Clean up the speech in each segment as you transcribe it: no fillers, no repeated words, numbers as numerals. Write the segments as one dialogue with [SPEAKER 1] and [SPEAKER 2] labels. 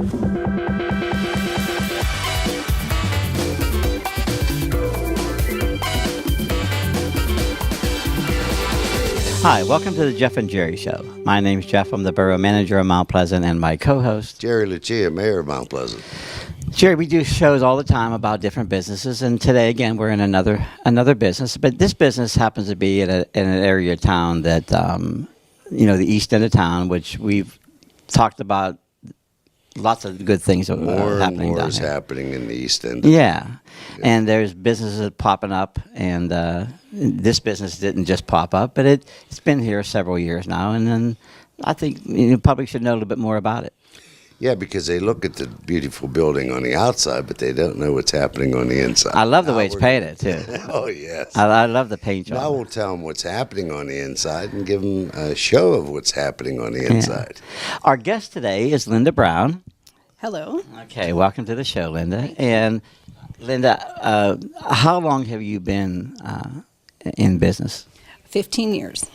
[SPEAKER 1] Hi, welcome to the Jeff and Jerry Show. My name's Jeff. I'm the Borough Manager of Mount Pleasant, and my co-host,
[SPEAKER 2] Jerry Lucia, Mayor of Mount Pleasant.
[SPEAKER 1] Jerry. We do shows all the time about different businesses, and today, again, we're in another business. But this business happens to be in an area of town that, the east end of town, which we've talked about. Lots of good things are
[SPEAKER 2] More
[SPEAKER 1] happening
[SPEAKER 2] and more
[SPEAKER 1] down
[SPEAKER 2] is
[SPEAKER 1] here.
[SPEAKER 2] happening in the East End.
[SPEAKER 1] Yeah, and there's businesses popping up, and this business didn't just pop up, but it's been here several years now, and then I think the public should know a little bit more about it.
[SPEAKER 2] Yeah, because they look at the beautiful building on the outside, but they don't know what's happening on the inside.
[SPEAKER 1] I love the way it's painted too.
[SPEAKER 2] Oh, yes.
[SPEAKER 1] I love the paint job.
[SPEAKER 2] Now we'll tell them what's happening on the inside and give them a show of what's happening on the inside.
[SPEAKER 1] Our guest today is Linda Brown.
[SPEAKER 3] Hello.
[SPEAKER 1] Okay, welcome to the show, Linda. And Linda, how long have you been in business?
[SPEAKER 3] 15 years.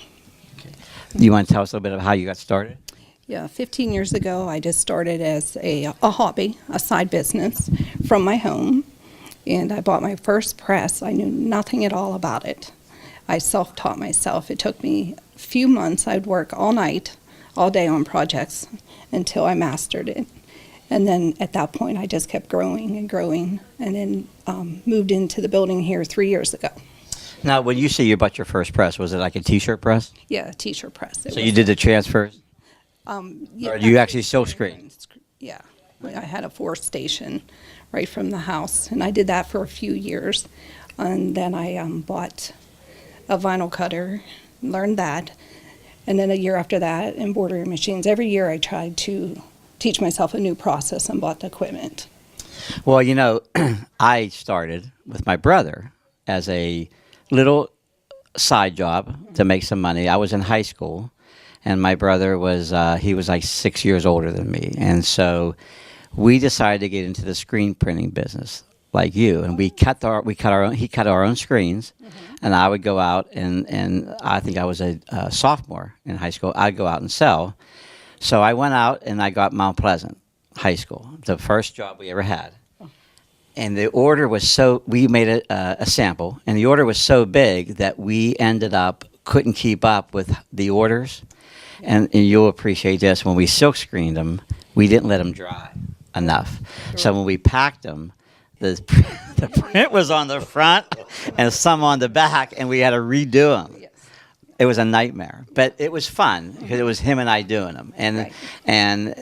[SPEAKER 1] Do you want to tell us a little bit of how you got started?
[SPEAKER 3] Yeah, 15 years ago, I just started as a hobby, a side business from my home. And I bought my first press. I knew nothing at all about it. I self-taught myself. It took me a few months. I'd work all night, all day on projects until I mastered it. And then at that point, I just kept growing and growing, and then moved into the building here 3 years ago.
[SPEAKER 1] Now, when you say you bought your first press, was it like a T-shirt press?
[SPEAKER 3] Yeah, a t-shirt press.
[SPEAKER 1] So you did the transfers?
[SPEAKER 3] Yeah,
[SPEAKER 1] Or you actually silk screen?
[SPEAKER 3] Yeah, I had a 4 station right from the house, and I did that for a few years. And then I bought a vinyl cutter, learned that, and then a year after that, embroidery machines. Every year I tried to teach myself a new process and bought the equipment.
[SPEAKER 1] Well, I started with my brother as a little side job to make some money. I was in high school, and my brother was he was like 6 years older than me, and so we decided to get into the screen printing business like you, and he cut our own screens, and I would go out and I think I was a sophomore in high school. I'd go out and sell. So I went out and I got Mount Pleasant High School, the first job we ever had. And the order was we made a sample, and the order was so big that we couldn't keep up with the orders. And you'll appreciate this, when we silk screened them, we didn't let them dry enough. So when we packed them, the print was on the front and some on the back, and we had to redo them. It was a nightmare, but it was fun because it was him and I doing them, and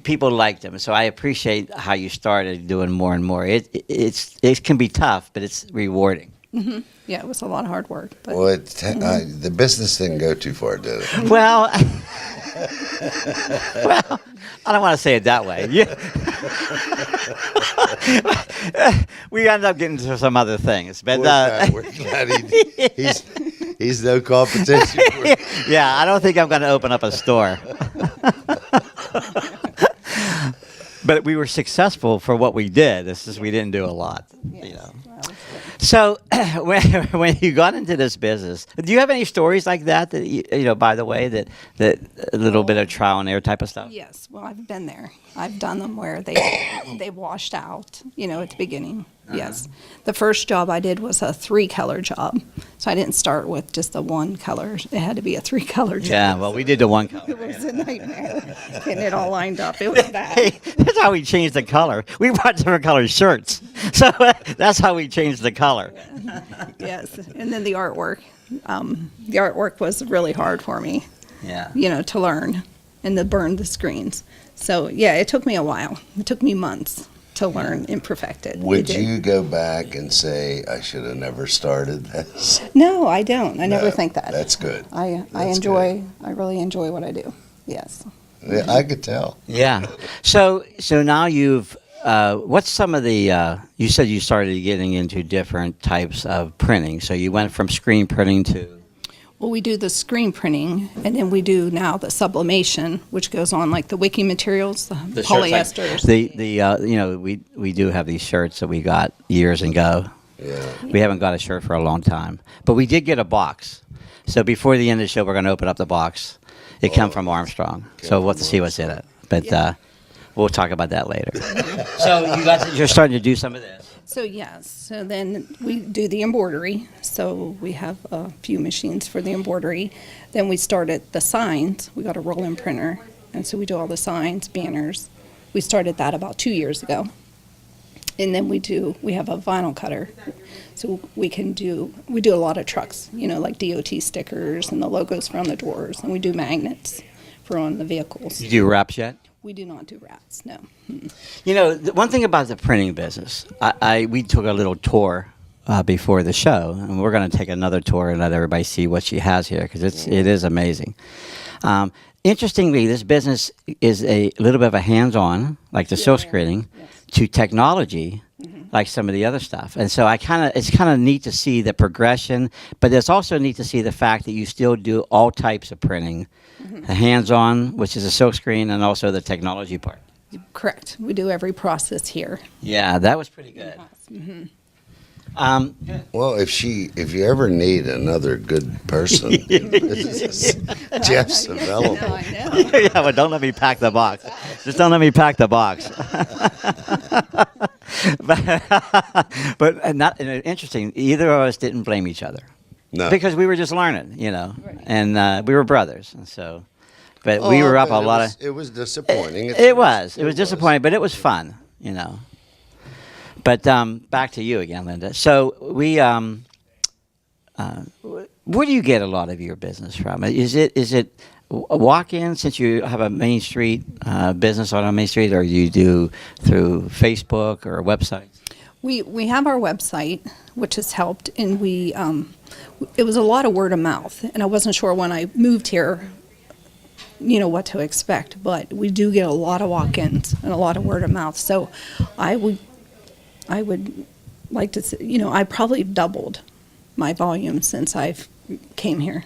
[SPEAKER 1] people liked them. So I appreciate how you started doing more and more. It can be tough, but it's rewarding.
[SPEAKER 3] Mm-hmm. Yeah, it was a lot of hard work. But,
[SPEAKER 2] Well, the business didn't go too far, did it?
[SPEAKER 1] Well, I don't want to say it that way. We ended up getting to some other things, but
[SPEAKER 2] We're glad he's no competition.
[SPEAKER 1] yeah, I don't think I'm going to open up a store. But we were successful for what we did. It's just we didn't do a lot,
[SPEAKER 3] yes.
[SPEAKER 1] So when you got into this business, do you have any stories like that by the way, that a little bit of trial and error type of stuff?
[SPEAKER 3] Yes, well, I've been there. I've done them where they washed out, at the beginning. Yes. The first job I did was a 3-color job. So I didn't start with just the 1 color. It had to be a 3-color job.
[SPEAKER 1] Yeah, well, we did the 1 color.
[SPEAKER 3] It was a nightmare getting it all lined up. It was bad.
[SPEAKER 1] Hey, that's how we changed the color. We brought different color shirts. So that's how we changed the color.
[SPEAKER 3] Yes, and then the artwork. The artwork was really hard for me,
[SPEAKER 1] Yeah.
[SPEAKER 3] to learn and to burn the screens. So, yeah, it took me a while. It took me months to learn and perfect it.
[SPEAKER 2] Would you go back and say, I should have never started this?
[SPEAKER 3] No, I don't. I never think that.
[SPEAKER 2] That's good.
[SPEAKER 3] I really enjoy what I do. Yes.
[SPEAKER 2] Yeah, I could tell.
[SPEAKER 1] Yeah. So now you've what's some of the you said you started getting into different types of printing. So you went from screen printing to
[SPEAKER 3] Well, we do the screen printing, and then we do now the sublimation, which goes on like the wicking materials, the polyesters.
[SPEAKER 1] We do have these shirts that we got years ago.
[SPEAKER 2] Yeah.
[SPEAKER 1] We haven't got a shirt for a long time, but we did get a box. So before the end of the show, we're going to open up the box. It come from Armstrong, so we'll have to see what's in it. But We'll talk about that later. So you're starting to do some of this.
[SPEAKER 3] So yes, so then we do the embroidery. So we have a few machines for the embroidery. Then we started the signs. We got a roll-in printer, and so we do all the signs, banners. We started that about 2 years ago. And then we have a vinyl cutter. So we do a lot of trucks, like DOT stickers and the logos for on the doors, and we do magnets for on the vehicles.
[SPEAKER 1] You do wraps yet?
[SPEAKER 3] We do not do wraps, no.
[SPEAKER 1] The one thing about the printing business, we took a little tour before the show, and we're going to take another tour and let everybody see what she has here because it is amazing. Interestingly, this business is a little bit of a hands-on, like the silk screening, to technology, like some of the other stuff. And so it's kind of neat to see the progression, but it's also neat to see the fact that you still do all types of printing, the hands-on, which is a silk screen, and also the technology part.
[SPEAKER 3] Correct. We do every process here.
[SPEAKER 1] Yeah, that was pretty good.
[SPEAKER 2] Well, if you ever need another good person, this is Jeff's available.
[SPEAKER 3] I know.
[SPEAKER 1] Yeah, but don't let me pack the box. Just don't let me pack the box. but not interesting. Either of us didn't blame each other.
[SPEAKER 2] No.
[SPEAKER 1] Because we were just learning,
[SPEAKER 3] Right.
[SPEAKER 1] and we were brothers, and so. But we were up a lot of.
[SPEAKER 2] It was disappointing.
[SPEAKER 1] It was disappointing, but it was fun, But back to you again, Linda. So where do you get a lot of your business from? Is it a walk-in since you have a Main Street business on Main Street, or you do through Facebook or websites?
[SPEAKER 3] We have our website, which has helped, and it was a lot of word of mouth, and I wasn't sure when I moved here, what to expect, but we do get a lot of walk-ins and a lot of word of mouth. So I would like to say, I probably doubled my volume since I've came here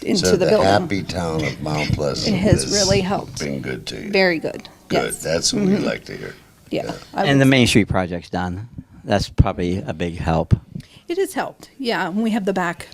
[SPEAKER 3] into
[SPEAKER 2] So
[SPEAKER 3] the
[SPEAKER 2] the
[SPEAKER 3] building.
[SPEAKER 2] happy town of Mount Pleasant
[SPEAKER 3] It has really helped.
[SPEAKER 2] been good to you.
[SPEAKER 3] Very good.
[SPEAKER 2] Good.
[SPEAKER 3] Yes.
[SPEAKER 2] That's what we like to hear.
[SPEAKER 3] Yeah.
[SPEAKER 1] And the Main Street project's done. That's probably a big help.
[SPEAKER 3] It has helped. Yeah. And we have the back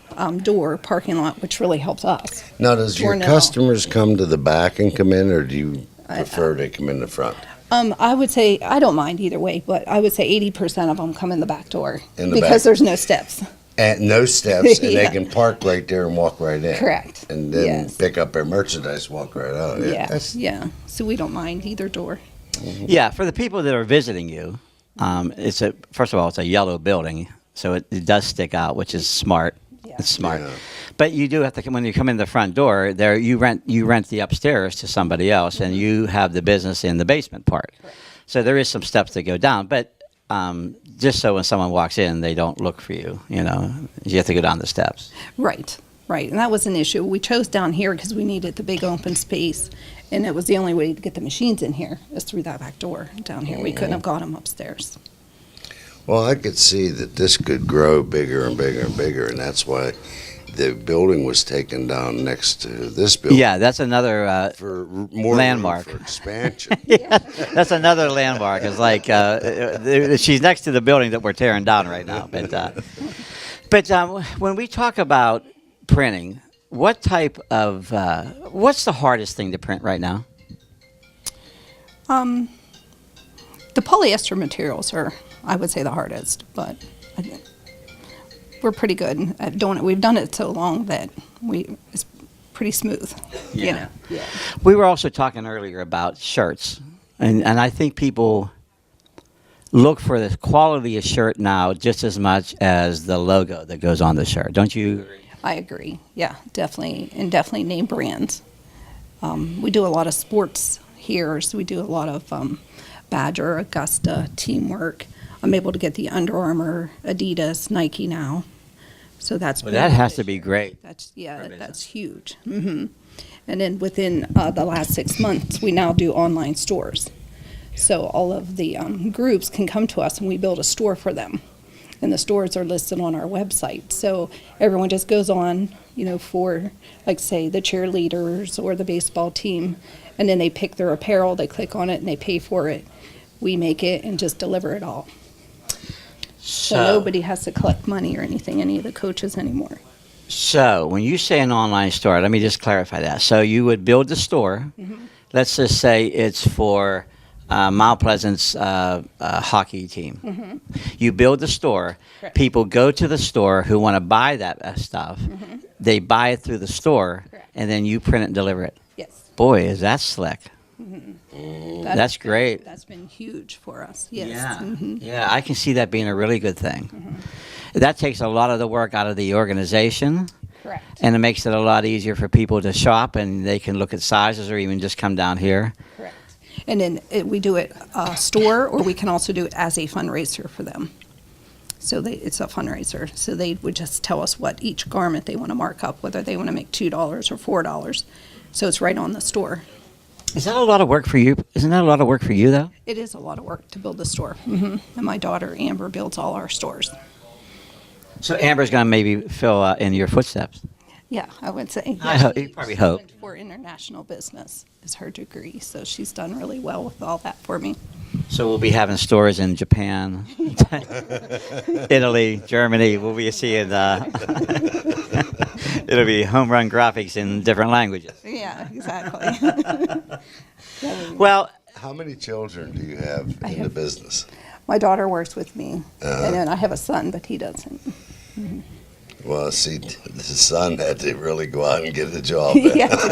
[SPEAKER 3] door parking lot, which really helps us.
[SPEAKER 2] Now, does your
[SPEAKER 3] Torn it
[SPEAKER 2] customers come to the back and come in, or do you prefer they come in the front?
[SPEAKER 3] I would say, I don't mind either way, but I would say 80% of them come in the back door
[SPEAKER 2] In the
[SPEAKER 3] because
[SPEAKER 2] back.
[SPEAKER 3] there's no steps.
[SPEAKER 2] And no steps, and
[SPEAKER 3] Yeah.
[SPEAKER 2] they can park right there and walk right in.
[SPEAKER 3] Correct.
[SPEAKER 2] And then
[SPEAKER 3] Yes.
[SPEAKER 2] pick up their merchandise, walk right out.
[SPEAKER 3] Yeah.
[SPEAKER 2] That's-
[SPEAKER 3] Yeah. So we don't mind either door.
[SPEAKER 1] Yeah, for the people that are visiting you, first of all, it's a yellow building, so it does stick out, which is smart.
[SPEAKER 3] Yeah.
[SPEAKER 1] It's smart.
[SPEAKER 2] Yeah.
[SPEAKER 1] But you do have to when you come in the front door. There, you rent the upstairs to somebody else, and you have the business in the basement part. So there is some steps to go down, but just so when someone walks in, they don't look for you. You have to go down the steps.
[SPEAKER 3] Right. Right. And that was an issue. We chose down here because we needed the big open space, and it was the only way to get the machines in here is through that back door down here. We couldn't have got them upstairs.
[SPEAKER 2] Well, I could see that this could grow bigger and bigger and bigger, and that's why the building was taken down next to this building.
[SPEAKER 1] Yeah, that's another
[SPEAKER 2] For more
[SPEAKER 1] landmark.
[SPEAKER 2] room for expansion.
[SPEAKER 1] That's another landmark. It's like she's next to the building that we're tearing down right now. But when we talk about printing, what type of what's the hardest thing to print right now?
[SPEAKER 3] The polyester materials are, I would say, the hardest, but we're pretty good at doing it. We've done it so long that it's pretty smooth.
[SPEAKER 1] Yeah.
[SPEAKER 3] Yeah.
[SPEAKER 1] We were also talking earlier about shirts, and I think people look for the quality of shirt now just as much as the logo that goes on the shirt. Don't you agree?
[SPEAKER 3] I agree. Yeah, definitely, and definitely name brands. We do a lot of sports here, so we do a lot of Badger, Augusta, Teamwork. I'm able to get the Under Armour, Adidas, Nike now, so that's.
[SPEAKER 1] Well, that has to be great.
[SPEAKER 3] That's
[SPEAKER 1] for business.
[SPEAKER 3] that's huge. And then within the last 6 months, we now do online stores. So all of the groups can come to us and we build a store for them. And the stores are listed on our website. So everyone just goes on, for, like, say, the cheerleaders or the baseball team, and then they pick their apparel, they click on it, and they pay for it. We make it and just deliver it all. So nobody has to collect money or anything, any of the coaches anymore.
[SPEAKER 1] So when you say an online store, let me just clarify that. So you would build the store. Let's just say it's for Mount Pleasant's hockey team. You build the store.
[SPEAKER 3] Correct.
[SPEAKER 1] People go to the store who want to buy that stuff. They buy it through the store,
[SPEAKER 3] Correct.
[SPEAKER 1] and then you print it and deliver it.
[SPEAKER 3] Yes.
[SPEAKER 1] Boy, is that slick. That's great.
[SPEAKER 3] That's been huge for us. Yes.
[SPEAKER 1] Yeah, yeah, I can see that being a really good thing. That takes a lot of the work out of the organization,
[SPEAKER 3] Correct.
[SPEAKER 1] and it makes it a lot easier for people to shop, and they can look at sizes or even just come down here.
[SPEAKER 3] Correct. And then we do it store, or we can also do it as a fundraiser for them. So it's a fundraiser. So they would just tell us what each garment they want to mark up, whether they want to make $2 or $4. So it's right on the store.
[SPEAKER 1] Is that a lot of work for you? Isn't that a lot of work for you, though?
[SPEAKER 3] It is a lot of work to build the store. And my daughter Amber builds all our stores.
[SPEAKER 1] So Amber's going to maybe fill in your footsteps.
[SPEAKER 3] Yeah, I would say.
[SPEAKER 1] You probably hope.
[SPEAKER 3] For international business is her degree, so she's done really well with all that for me.
[SPEAKER 1] So we'll be having stores in Japan, Italy, Germany. We'll be seeing it'll be home run graphics in different languages.
[SPEAKER 3] Yeah, exactly.
[SPEAKER 1] Well,
[SPEAKER 2] How many children do you have in the business?
[SPEAKER 3] My daughter works with me, and then I have a son, but he doesn't.
[SPEAKER 2] Well, see, the son had to really go out and get a job.
[SPEAKER 3] He has to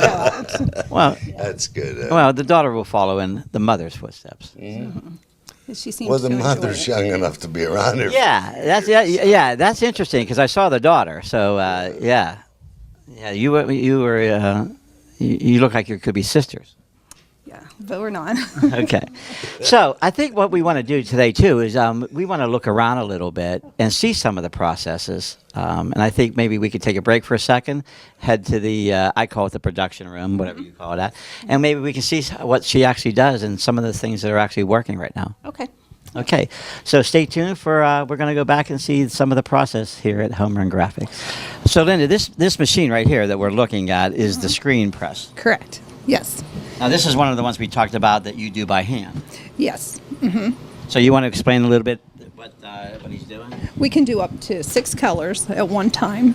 [SPEAKER 3] go out.
[SPEAKER 1] well,
[SPEAKER 2] That's good.
[SPEAKER 1] well, the daughter will follow in the mother's footsteps.
[SPEAKER 3] She seems
[SPEAKER 2] Well, the
[SPEAKER 3] to enjoy
[SPEAKER 2] mother's
[SPEAKER 3] it.
[SPEAKER 2] young enough to be around her.
[SPEAKER 1] Yeah, that's interesting because I saw the daughter. So yeah, you look like you could be sisters.
[SPEAKER 3] Yeah, but we're not.
[SPEAKER 1] Okay. So I think what we want to do today, too, is we want to look around a little bit and see some of the processes. And I think maybe we could take a break for a second, head to the, I call it the production room, whatever you call it at, and maybe we can see what she actually does and some of the things that are actually working right now.
[SPEAKER 3] Okay.
[SPEAKER 1] Okay. So stay tuned for, we're going to go back and see some of the process here at Home Run Graphics. So, Linda, this machine right here that we're looking at is the screen press.
[SPEAKER 3] Correct. Yes.
[SPEAKER 1] Now, this is one of the ones we talked about that you do by hand.
[SPEAKER 3] Yes.
[SPEAKER 1] So you want to explain a little bit what he's doing?
[SPEAKER 3] We can do up to 6 colors at one time.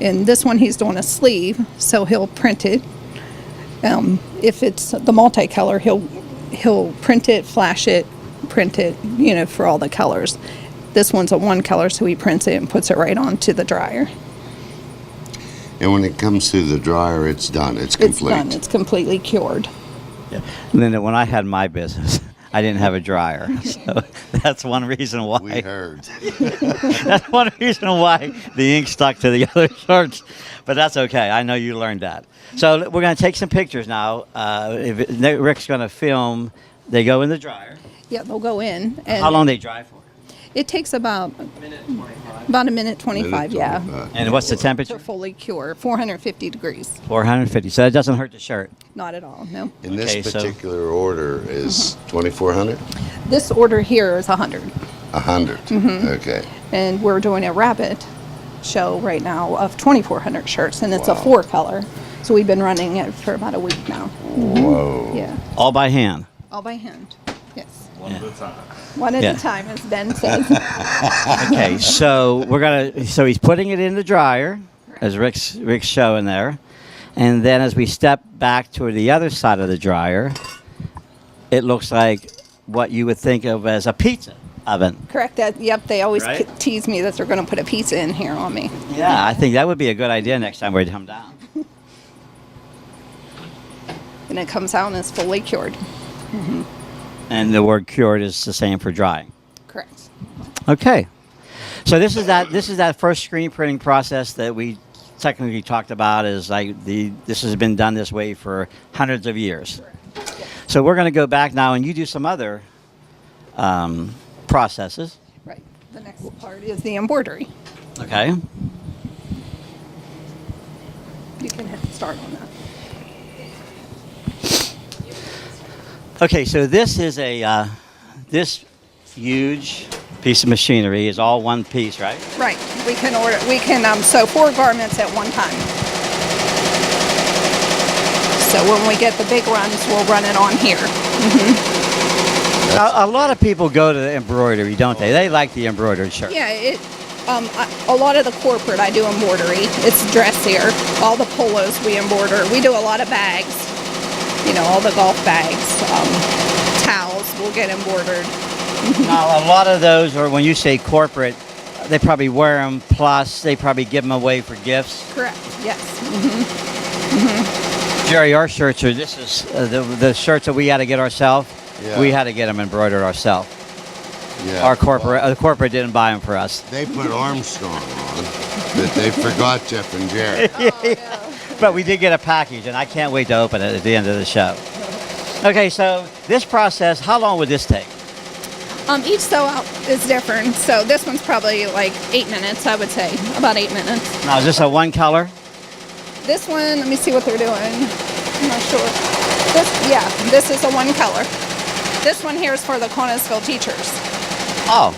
[SPEAKER 3] And this one he's doing a sleeve, so he'll print it. If it's the multicolor, he'll print it, flash it, print it, for all the colors. This one's a one color, so he prints it and puts it right onto the dryer.
[SPEAKER 2] And when it comes to the dryer, it's done. It's complete.
[SPEAKER 3] It's done. It's completely cured.
[SPEAKER 1] Yeah. Linda, when I had my business, I didn't have a dryer. So that's one reason why.
[SPEAKER 2] We heard.
[SPEAKER 1] That's one reason why the ink stuck to the other shirts. But that's okay. I know you learned that. So we're going to take some pictures now. Rick's going to film. They go in the dryer.
[SPEAKER 3] Yeah, they'll go in. And
[SPEAKER 1] How long they dry for?
[SPEAKER 3] It takes about
[SPEAKER 1] A minute 25.
[SPEAKER 3] a minute 25, yeah.
[SPEAKER 2] 25.
[SPEAKER 1] And what's the
[SPEAKER 3] To
[SPEAKER 1] temperature?
[SPEAKER 3] fully cure, 450 degrees.
[SPEAKER 1] 450. So that doesn't hurt the shirt.
[SPEAKER 3] Not at all, no.
[SPEAKER 2] And this
[SPEAKER 1] Okay, so-
[SPEAKER 2] particular order is 2,400?
[SPEAKER 3] This order here is 100.
[SPEAKER 2] 100. Okay.
[SPEAKER 3] And we're doing a rabbit show right now of 2,400 shirts, and it's a
[SPEAKER 2] Wow.
[SPEAKER 3] 4-color. So we've been running it for about a week now.
[SPEAKER 2] Whoa.
[SPEAKER 3] Yeah,
[SPEAKER 1] All by hand.
[SPEAKER 3] all by hand. Yes.
[SPEAKER 1] Yeah.
[SPEAKER 3] One at
[SPEAKER 1] Yeah.
[SPEAKER 3] a time, as Ben says.
[SPEAKER 1] Okay, so so he's putting it in the dryer, as Rick's showing there, and then as we step back toward the other side of the dryer, it looks like what you would think of as a pizza oven.
[SPEAKER 3] Correct. Yep. They always
[SPEAKER 1] Right.
[SPEAKER 3] tease me that they're going to put a pizza in here on me.
[SPEAKER 1] Yeah, I think that would be a good idea next time we come down.
[SPEAKER 3] And it comes out and it's fully cured.
[SPEAKER 1] And the word cured is the same for drying.
[SPEAKER 3] Correct.
[SPEAKER 1] Okay, so this is that first screen printing process that we technically talked about. Is like this has been done this way for hundreds of years. So we're going to go back now, and you do some other processes.
[SPEAKER 3] Right. The next part is the embroidery.
[SPEAKER 1] Okay.
[SPEAKER 3] You can start on that.
[SPEAKER 1] Okay, so this is this huge piece of machinery is all one piece, right?
[SPEAKER 3] Right. We can sew 4 garments at one time. So when we get the big runs, we'll run it on here.
[SPEAKER 1] A lot of people go to the embroidery, don't they? They like the embroidered shirt.
[SPEAKER 3] Yeah, a lot of the corporate, I do embroidery. It's dressier. All the polos we embroider. We do a lot of bags. All the golf bags, towels, will get embroidered.
[SPEAKER 1] Now, a lot of those, or when you say corporate, they probably wear them, plus they probably give them away for gifts.
[SPEAKER 3] Correct, yes.
[SPEAKER 1] Jerry, our shirts are, this is the shirts that we had to get ourselves.
[SPEAKER 2] Yeah.
[SPEAKER 1] We had to get them embroidered ourselves.
[SPEAKER 2] Yeah.
[SPEAKER 1] Our corporate, the corporate didn't buy them for us.
[SPEAKER 2] They put Armstrong on, but they forgot Jeff and Jerry.
[SPEAKER 1] But we did get a package, and I can't wait to open it at the end of the show. Okay, so this process, how long would this take?
[SPEAKER 3] Each sew out is different. So this one's probably like 8 minutes, I would say. About 8 minutes.
[SPEAKER 1] Now, is this a one color?
[SPEAKER 3] This one, let me see what they're doing. I'm not sure. This is a one color. This one here is for the Connellsville teachers.
[SPEAKER 1] Oh,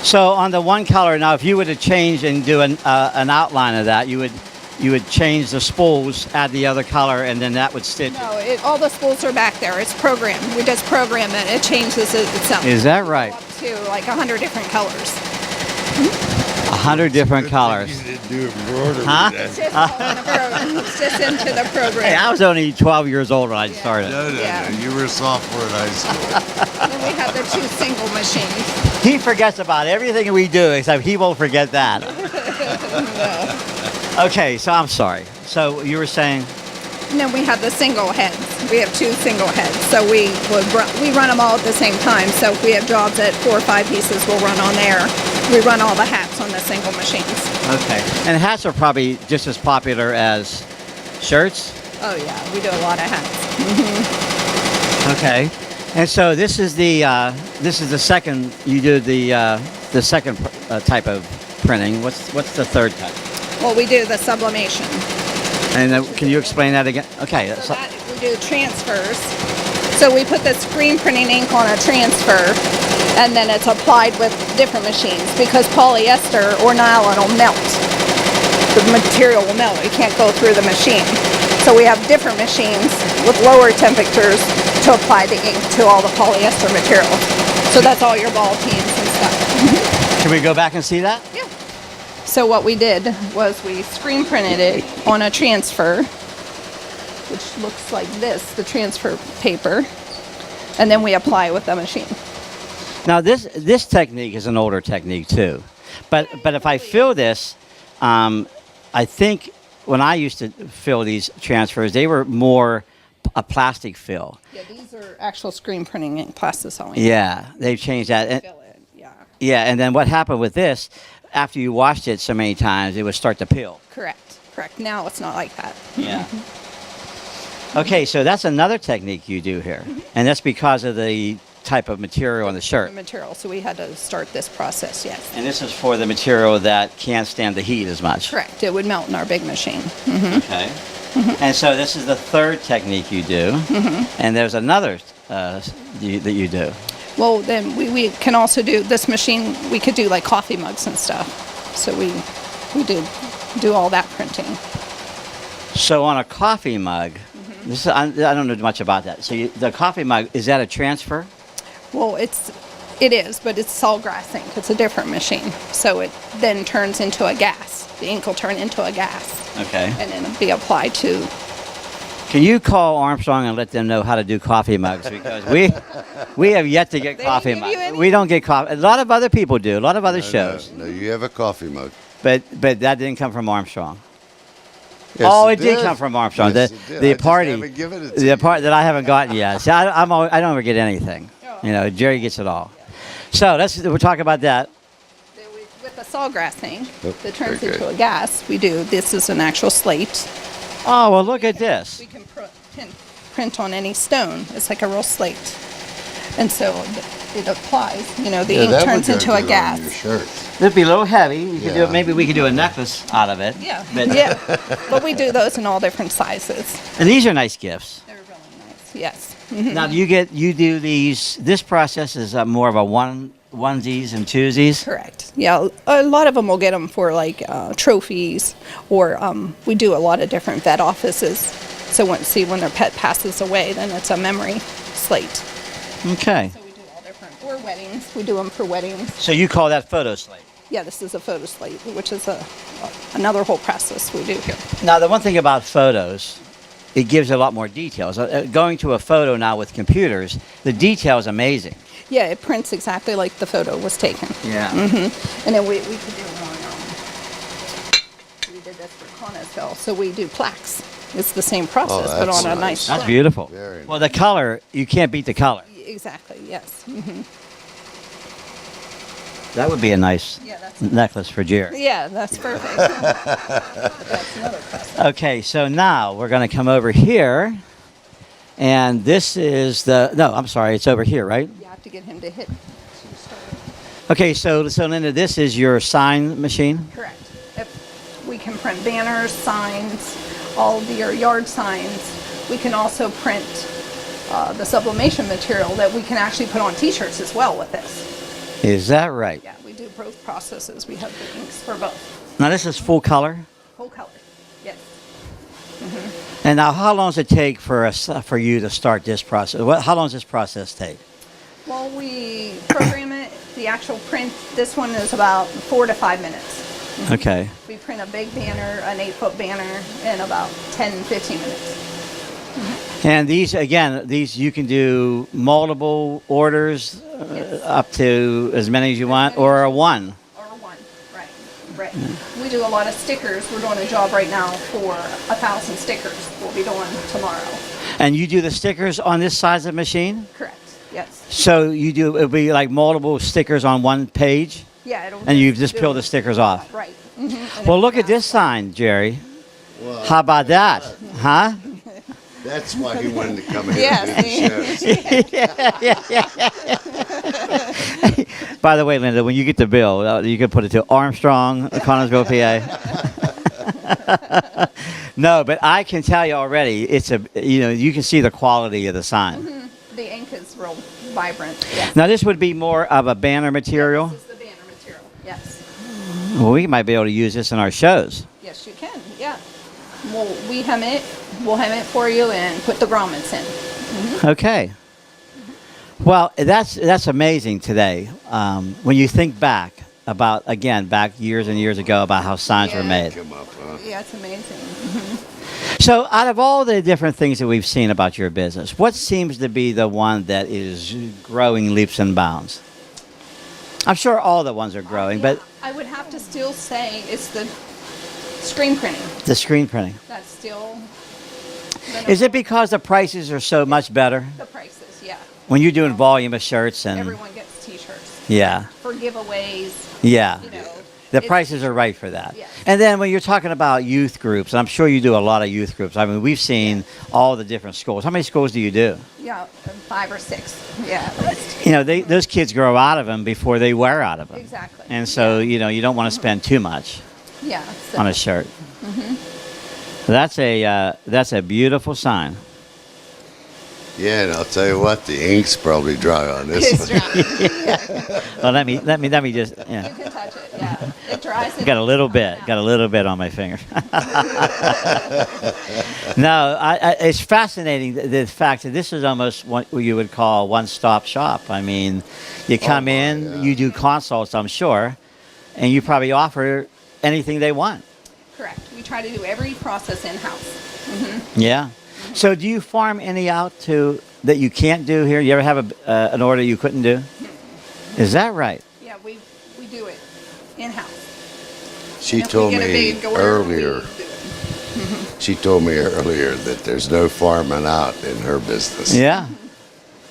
[SPEAKER 1] so on the one color, now if you were to change and do an outline of that, you would change the spools, add the other color, and then that would stitch.
[SPEAKER 3] No, all the spools are back there. It's programmed. We just program it. It changes itself.
[SPEAKER 1] Is that right?
[SPEAKER 3] Up to like 100 different colors.
[SPEAKER 1] 100 different colors.
[SPEAKER 2] You didn't do embroidery.
[SPEAKER 1] Huh?
[SPEAKER 3] It's just all in the program. It's just into the program.
[SPEAKER 1] Hey, I was only 12 years old when I started.
[SPEAKER 2] No,
[SPEAKER 3] Yeah.
[SPEAKER 2] You were a sophomore in high school.
[SPEAKER 3] And then we have the 2 single machines.
[SPEAKER 1] He forgets about everything we do, except he won't forget that. Okay, so I'm sorry. So you were saying?
[SPEAKER 3] And then we have the single heads. We have 2 single heads. So we run them all at the same time. So if we have jobs at 4 or 5 pieces, we'll run on there. We run all the hats on the single machines.
[SPEAKER 1] Okay. And hats are probably just as popular as shirts?
[SPEAKER 3] Oh yeah, we do a lot of hats.
[SPEAKER 1] Okay. And so this is the second, you do the second type of printing. What's the third type?
[SPEAKER 3] Well, we do the sublimation.
[SPEAKER 1] And can you explain that again? Okay.
[SPEAKER 3] So that, we do transfers. So we put the screen printing ink on a transfer, and then it's applied with different machines because polyester or nylon will melt. The material will melt. It can't go through the machine. So we have different machines with lower temperatures to apply the ink to all the polyester materials. So that's all your ball peens and stuff.
[SPEAKER 1] Can we go back and see that?
[SPEAKER 3] Yeah. So what we did was we screen printed it on a transfer, which looks like this, the transfer paper, and then we apply it with the machine.
[SPEAKER 1] Now this technique is an older technique too, but if I fill this, I think when I used to fill these transfers, they were more a plastic fill.
[SPEAKER 3] Yeah, these are actual screen printing ink, plasticine.
[SPEAKER 1] Yeah, they've changed that. And,
[SPEAKER 3] Fill it, yeah.
[SPEAKER 1] yeah, and then what happened with this? After you washed it so many times, it would start to peel.
[SPEAKER 3] Correct. Now it's not like that.
[SPEAKER 1] Yeah. Okay, so that's another technique you do here, and that's because of the type of material on the
[SPEAKER 3] The
[SPEAKER 1] shirt.
[SPEAKER 3] material, so we had to start this process, yes.
[SPEAKER 1] And this is for the material that can't stand the heat as much.
[SPEAKER 3] Correct. It would melt in our big machine.
[SPEAKER 1] Okay. And so this is the third technique you do, and there's another that you do.
[SPEAKER 3] Well, then we can also do this machine. We could do like coffee mugs and stuff. So we do all that printing.
[SPEAKER 1] So on a coffee mug, this is, I don't know much about that. So the coffee mug, is that a transfer?
[SPEAKER 3] Well, it is, but it's Sawgrass ink. It's a different machine. So it then turns into a gas. The ink will turn into a gas,
[SPEAKER 1] Okay.
[SPEAKER 3] and then be applied to.
[SPEAKER 1] Can you call Armstrong and let them know how to do coffee mugs? Because we have yet to get
[SPEAKER 3] They
[SPEAKER 1] coffee
[SPEAKER 3] didn't give you
[SPEAKER 1] mugs.
[SPEAKER 3] any?
[SPEAKER 1] We don't get coffee. A lot of other people do. A lot of other shows.
[SPEAKER 2] No, you have a coffee mug.
[SPEAKER 1] But that didn't come from Armstrong.
[SPEAKER 2] Yes,
[SPEAKER 1] Oh, it did come from Armstrong.
[SPEAKER 2] Yes,
[SPEAKER 1] The-
[SPEAKER 2] it did.
[SPEAKER 1] the
[SPEAKER 2] I just
[SPEAKER 1] party-
[SPEAKER 2] haven't given it to
[SPEAKER 1] The
[SPEAKER 2] you.
[SPEAKER 1] part that I haven't gotten yet. See, I don't ever get anything. You know, Jerry gets it all. So we'll talk about that.
[SPEAKER 3] With the Sawgrass ink
[SPEAKER 2] Oh,
[SPEAKER 3] that turns
[SPEAKER 2] very
[SPEAKER 3] into
[SPEAKER 2] good.
[SPEAKER 3] a gas, we do. This is an actual slate.
[SPEAKER 1] Oh, well, look at this.
[SPEAKER 3] We can print on any stone. It's like a real slate. And so it applies, the
[SPEAKER 2] Yeah,
[SPEAKER 3] ink
[SPEAKER 2] that would
[SPEAKER 3] turns
[SPEAKER 2] go
[SPEAKER 3] into
[SPEAKER 2] good
[SPEAKER 3] a
[SPEAKER 2] on
[SPEAKER 3] gas.
[SPEAKER 2] your shirt.
[SPEAKER 1] It'd be a little heavy. You could do
[SPEAKER 2] Yeah.
[SPEAKER 1] it. Maybe we could do a necklace out of it.
[SPEAKER 3] Yeah,
[SPEAKER 1] But,
[SPEAKER 3] yeah. But we do those in all different sizes.
[SPEAKER 1] And these are nice gifts.
[SPEAKER 3] They're really nice, yes.
[SPEAKER 1] Now, you do these. This process is more of a onesies and twosies.
[SPEAKER 3] Correct. Yeah, a lot of them will get them for like trophies, or we do a lot of different vet offices. So when their pet passes away, then it's a memory slate.
[SPEAKER 1] Okay.
[SPEAKER 3] So we do all different, or weddings. We do them for weddings.
[SPEAKER 1] So you call that photo slate.
[SPEAKER 3] Yeah, this is a photo slate, which is another whole process we do here.
[SPEAKER 1] Now, the one thing about photos, it gives a lot more details. Going to a photo now with computers, the detail is amazing.
[SPEAKER 3] Yeah, it prints exactly like the photo was taken.
[SPEAKER 1] Yeah.
[SPEAKER 3] And then we could do it on, we did this for Connellsville, so we do plaques. It's the same process, but
[SPEAKER 2] that's
[SPEAKER 3] on a
[SPEAKER 2] nice.
[SPEAKER 3] nice
[SPEAKER 1] That's
[SPEAKER 3] plaque.
[SPEAKER 1] beautiful.
[SPEAKER 2] Very
[SPEAKER 1] Well, the color, you can't beat the color.
[SPEAKER 3] Exactly, yes.
[SPEAKER 1] That would be a nice
[SPEAKER 3] Yeah, that's
[SPEAKER 1] necklace for Jerry.
[SPEAKER 3] Yeah, that's perfect. That's another process.
[SPEAKER 1] Okay, so now we're going to come over here. And this is no, I'm sorry, it's over here, right?
[SPEAKER 3] You have to get him to hit.
[SPEAKER 1] Okay, so Linda, this is your sign machine?
[SPEAKER 3] Correct. If we can print banners, signs, all of your yard signs. We can also print the sublimation material that we can actually put on T-shirts as well with this.
[SPEAKER 1] Is that right?
[SPEAKER 3] Yeah, we do both processes. We have the inks for both.
[SPEAKER 1] Now this is full color?
[SPEAKER 3] Full color. Yes.
[SPEAKER 1] And now how long does it take for you to start this process? How long does this process take?
[SPEAKER 3] Well, we program it. The actual print, this one is about 4 to 5 minutes.
[SPEAKER 1] Okay.
[SPEAKER 3] We print a big banner, an 8-foot banner, in about 10, 15 minutes.
[SPEAKER 1] And these you can do multiple orders
[SPEAKER 3] Yes.
[SPEAKER 1] up to as many as you want, or a one.
[SPEAKER 3] Or one, right, right. We do a lot of stickers. We're doing a job right now for 1,000 stickers. We'll be doing tomorrow.
[SPEAKER 1] And you do the stickers on this size of machine?
[SPEAKER 3] Correct, yes.
[SPEAKER 1] So it'll be like multiple stickers on one page,
[SPEAKER 3] Yeah, it'll
[SPEAKER 1] and you just
[SPEAKER 3] do-
[SPEAKER 1] peel the stickers off.
[SPEAKER 3] Right.
[SPEAKER 1] Well, look at this sign, Jerry.
[SPEAKER 2] Well,
[SPEAKER 1] How about that? Huh?
[SPEAKER 2] that's why he wanted to come here
[SPEAKER 3] Yeah,
[SPEAKER 2] and do the shows.
[SPEAKER 1] By the way, Linda, when you get the bill, you can put it to Armstrong, Connellsville, PA. No, but I can tell you already, you can see the quality of the sign.
[SPEAKER 3] The ink is real vibrant. Yes.
[SPEAKER 1] Now, this would be more of a banner material.
[SPEAKER 3] This is the banner material. Yes.
[SPEAKER 1] Well, we might be able to use this in our shows.
[SPEAKER 3] Yes, you can. Yeah. We hem it. We'll hem it for you and put the grommets in.
[SPEAKER 1] Okay. Well, that's amazing today. When you think back back years and years ago about how signs were
[SPEAKER 3] Yeah.
[SPEAKER 1] made.
[SPEAKER 2] Come up, huh?
[SPEAKER 3] Yeah, it's amazing.
[SPEAKER 1] So, out of all the different things that we've seen about your business, what seems to be the one that is growing leaps and bounds? I'm sure all the ones are growing, but
[SPEAKER 3] I would have to still say it's the screen printing.
[SPEAKER 1] the screen printing.
[SPEAKER 3] That's still.
[SPEAKER 1] Is it because the prices are so much better?
[SPEAKER 3] The prices? Yeah.
[SPEAKER 1] When you're doing volume of shirts and
[SPEAKER 3] Everyone gets T-shirts
[SPEAKER 1] yeah,
[SPEAKER 3] for giveaways.
[SPEAKER 1] yeah.
[SPEAKER 3] You know.
[SPEAKER 1] The
[SPEAKER 3] it's-
[SPEAKER 1] prices are right for that.
[SPEAKER 3] Yeah.
[SPEAKER 1] And then when you're talking about youth groups, and I'm sure you do a lot of youth groups. I mean, we've seen all the different schools. How many schools do you do?
[SPEAKER 3] Yeah, 5 or 6. Yeah, at least.
[SPEAKER 1] You know, those kids grow out of them before they wear out of them.
[SPEAKER 3] Exactly.
[SPEAKER 1] And so, you don't want to spend too much
[SPEAKER 3] Yeah. So,
[SPEAKER 1] on a shirt. That's a beautiful sign.
[SPEAKER 2] Yeah, and I'll tell you what, the ink's probably dry on this
[SPEAKER 3] it's
[SPEAKER 2] one.
[SPEAKER 3] dry.
[SPEAKER 1] Well, let me just,
[SPEAKER 3] You can touch it. Yeah. It dries.
[SPEAKER 1] got a little bit on my finger. No, it's fascinating the fact that this is almost what you would call a one-stop shop. I mean, you come in,
[SPEAKER 2] yeah.
[SPEAKER 1] you do consults, I'm sure, and you probably offer anything they want.
[SPEAKER 3] Correct. We try to do every process in-house.
[SPEAKER 1] Yeah. So, do you farm any out that you can't do here? You ever have an order you couldn't do? Is that right?
[SPEAKER 3] Yeah, we do it in-house.
[SPEAKER 2] She
[SPEAKER 3] If we
[SPEAKER 2] told
[SPEAKER 3] get a
[SPEAKER 2] me
[SPEAKER 3] big order,
[SPEAKER 2] earlier.
[SPEAKER 3] we do it.
[SPEAKER 2] She told me earlier that there's no farming out in her business.
[SPEAKER 1] Yeah.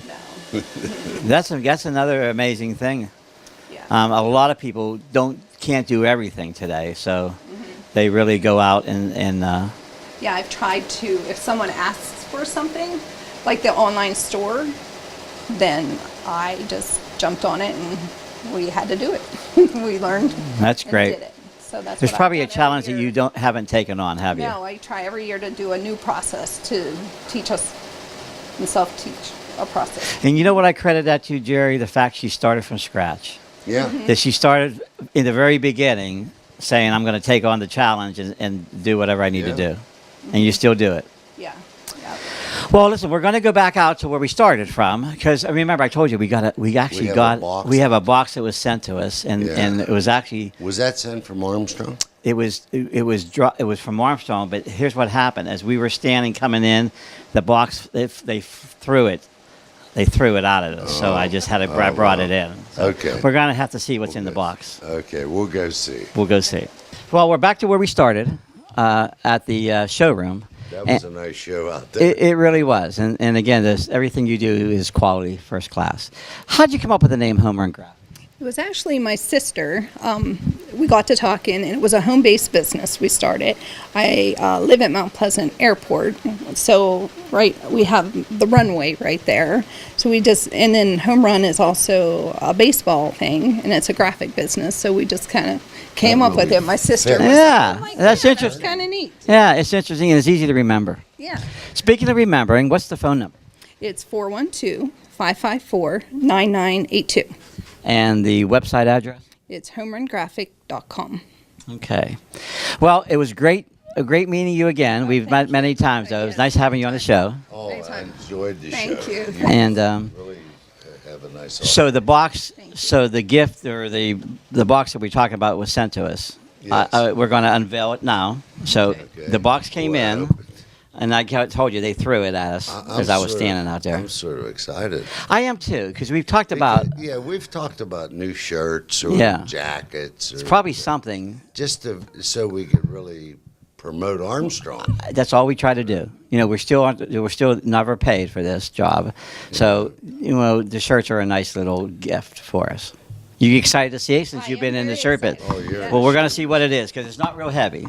[SPEAKER 3] No.
[SPEAKER 1] That's another amazing thing.
[SPEAKER 3] Yeah.
[SPEAKER 1] A lot of people can't do everything today, so they really go out and
[SPEAKER 3] Yeah, I've tried to, if someone asks for something, like the online store, then I just jumped on it and we had to do it. We learned.
[SPEAKER 1] That's
[SPEAKER 3] and
[SPEAKER 1] great.
[SPEAKER 3] did it. So that's
[SPEAKER 1] There's
[SPEAKER 3] what I've
[SPEAKER 1] probably a
[SPEAKER 3] done every
[SPEAKER 1] challenge that
[SPEAKER 3] year.
[SPEAKER 1] you haven't taken on, have you?
[SPEAKER 3] No, I try every year to do a new process to teach us and self-teach a process.
[SPEAKER 1] And you know what I credit that to, Jerry? The fact she started from scratch.
[SPEAKER 2] Yeah.
[SPEAKER 1] That she started in the very beginning saying, I'm going to take on the challenge and do whatever I need to
[SPEAKER 2] Yeah.
[SPEAKER 1] do. And you still do it.
[SPEAKER 3] Yeah. Yeah.
[SPEAKER 1] Well, listen, we're going to go back out to where we started from because remember I told you we
[SPEAKER 2] have a box.
[SPEAKER 1] we have a box that was sent to us and
[SPEAKER 2] Yeah.
[SPEAKER 1] and it was actually
[SPEAKER 2] Was that sent from Armstrong?
[SPEAKER 1] it was from Armstrong. But here's what happened: as we were standing coming in, the box they threw it. They threw it out of us, so I just had to I brought it in. So
[SPEAKER 2] Okay.
[SPEAKER 1] we're gonna have to see what's in the box.
[SPEAKER 2] Okay, we'll go see.
[SPEAKER 1] We'll go see. Well, we're back to where we started at the showroom.
[SPEAKER 2] That was a nice show out there.
[SPEAKER 1] It really was, and again, everything you do is quality, first class. How'd you come up with the name Home Run Graphics?
[SPEAKER 3] It was actually my sister. We got to talking, and it was a home-based business we started. I live at Mount Pleasant Airport, so we have the runway right there. So and then Home Run is also a baseball thing, and it's a graphic business. So we just kind of came up with it. My sister was
[SPEAKER 1] Yeah,
[SPEAKER 3] like,
[SPEAKER 1] that's
[SPEAKER 3] yeah,
[SPEAKER 1] interesting.
[SPEAKER 3] That's kind of neat.
[SPEAKER 1] Yeah, it's interesting and it's easy to remember.
[SPEAKER 3] Yeah.
[SPEAKER 1] Speaking of remembering, what's the phone number?
[SPEAKER 3] It's 412-554-9982.
[SPEAKER 1] And the website address?
[SPEAKER 3] It's homerungraphic.com.
[SPEAKER 1] Okay. Well, it was a great meeting you again. We've met many times, though. It was nice having you on the show.
[SPEAKER 2] Oh, I enjoyed the show.
[SPEAKER 3] Thank you.
[SPEAKER 1] And
[SPEAKER 2] Really have a nice
[SPEAKER 1] so the box,
[SPEAKER 3] Thank you.
[SPEAKER 1] so the gift or the box that we talked about was sent to us.
[SPEAKER 2] Yes.
[SPEAKER 1] We're going to unveil it now. So
[SPEAKER 2] Okay.
[SPEAKER 1] the box came
[SPEAKER 2] Well, I
[SPEAKER 1] in,
[SPEAKER 2] hope it-
[SPEAKER 1] and I told you they threw it at us as I was standing out there.
[SPEAKER 2] I'm sort of excited.
[SPEAKER 1] I am too, because we've talked about
[SPEAKER 2] Yeah, we've talked about new shirts or
[SPEAKER 1] Yeah.
[SPEAKER 2] jackets. Or
[SPEAKER 1] probably something.
[SPEAKER 2] just so we could really promote Armstrong.
[SPEAKER 1] That's all we try to do. You know, we're still never paid for this job, so the shirts are a nice little gift for us. You excited to see it since
[SPEAKER 3] I
[SPEAKER 1] you've
[SPEAKER 3] am
[SPEAKER 1] been in the
[SPEAKER 3] very
[SPEAKER 1] shirt pit?
[SPEAKER 3] excited.
[SPEAKER 2] Oh, yeah.
[SPEAKER 1] Well, we're going to see what it is because it's not real heavy.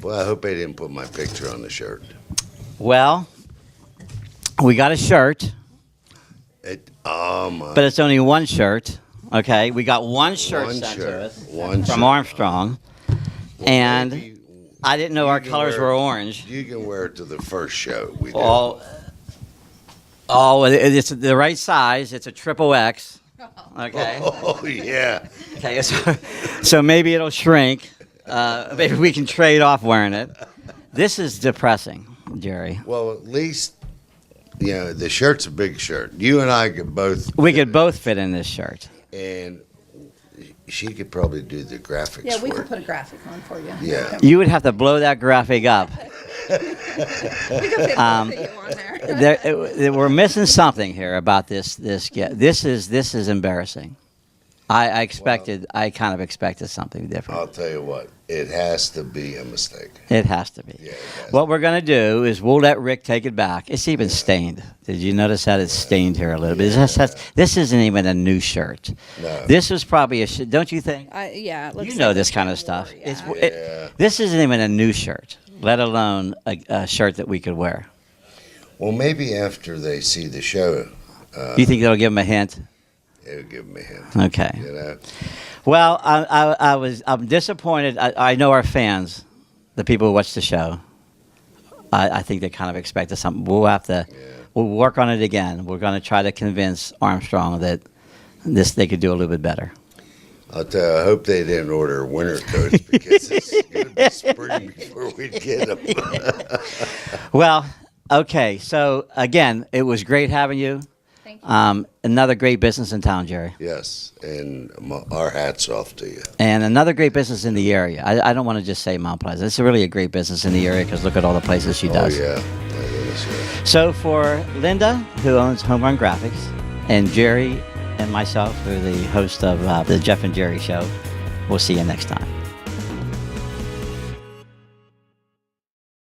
[SPEAKER 2] Well, I hope they didn't put my picture on the shirt.
[SPEAKER 1] Well, we got a shirt,
[SPEAKER 2] Oh my!
[SPEAKER 1] but it's only one shirt. Okay, we got one shirt
[SPEAKER 2] One
[SPEAKER 1] sent
[SPEAKER 2] shirt.
[SPEAKER 1] to us
[SPEAKER 2] One
[SPEAKER 1] from
[SPEAKER 2] shirt.
[SPEAKER 1] Armstrong, and
[SPEAKER 2] Maybe
[SPEAKER 1] I didn't know
[SPEAKER 2] you
[SPEAKER 1] our
[SPEAKER 2] can
[SPEAKER 1] colors
[SPEAKER 2] wear
[SPEAKER 1] were
[SPEAKER 2] it-
[SPEAKER 1] orange.
[SPEAKER 2] You can wear it to the first show we did.
[SPEAKER 1] It's the right size. It's a triple X. Okay.
[SPEAKER 2] Oh yeah.
[SPEAKER 1] Okay. So maybe it'll shrink. Maybe we can trade off wearing it. This is depressing, Jerry.
[SPEAKER 2] Well, at least the shirt's a big shirt. You and I could both.
[SPEAKER 1] We could both fit in this shirt.
[SPEAKER 2] And she could probably do the graphics.
[SPEAKER 3] Yeah, we
[SPEAKER 2] for
[SPEAKER 3] could
[SPEAKER 2] it.
[SPEAKER 3] put a graphic on for you.
[SPEAKER 2] Yeah.
[SPEAKER 1] You would have to blow that graphic up.
[SPEAKER 3] We could fit both of you on there.
[SPEAKER 1] We're missing something here about this. This is embarrassing. I kind of expected something different.
[SPEAKER 2] I'll tell you what. It has to be a mistake.
[SPEAKER 1] It has to be.
[SPEAKER 2] Yeah. It has
[SPEAKER 1] What we're going to do is we'll let Rick take it back. It's even stained. Did you notice that it's stained here a little bit? This isn't even a new shirt.
[SPEAKER 2] No.
[SPEAKER 1] This was probably don't you think?
[SPEAKER 3] Yeah. It looks
[SPEAKER 1] You know
[SPEAKER 3] like
[SPEAKER 1] this
[SPEAKER 3] it's
[SPEAKER 1] kind of
[SPEAKER 3] been
[SPEAKER 1] stuff.
[SPEAKER 3] worn,
[SPEAKER 1] It's,
[SPEAKER 3] yeah.
[SPEAKER 2] Yeah.
[SPEAKER 1] this isn't even a new shirt, let alone a shirt that we could wear.
[SPEAKER 2] Well, maybe after they see the show,
[SPEAKER 1] You think that'll give them a hint?
[SPEAKER 2] it'll give me a hint.
[SPEAKER 1] Okay.
[SPEAKER 2] You know.
[SPEAKER 1] Well, I'm disappointed. I know our fans, the people who watch the show. I think they kind of expected something. We'll work on it again. We're going to try to convince Armstrong that they could do a little bit better.
[SPEAKER 2] I'll tell you, I hope they didn't order winter coats because it's going to be spring before we get them.
[SPEAKER 1] Well, okay. So again, it was great having you.
[SPEAKER 3] Thank you.
[SPEAKER 1] Another great business in town, Jerry,
[SPEAKER 2] Yes, and our hats off to you.
[SPEAKER 1] and another great business in the area. I don't want to just say Mount Pleasant. It's really a great business in the area because look at all the places she does.
[SPEAKER 2] Oh, yeah. That is, yeah.
[SPEAKER 1] So for Linda, who owns Home Run Graphics, and Jerry and myself, who are the host of the Jeff and Jerry Show, we'll see you next time.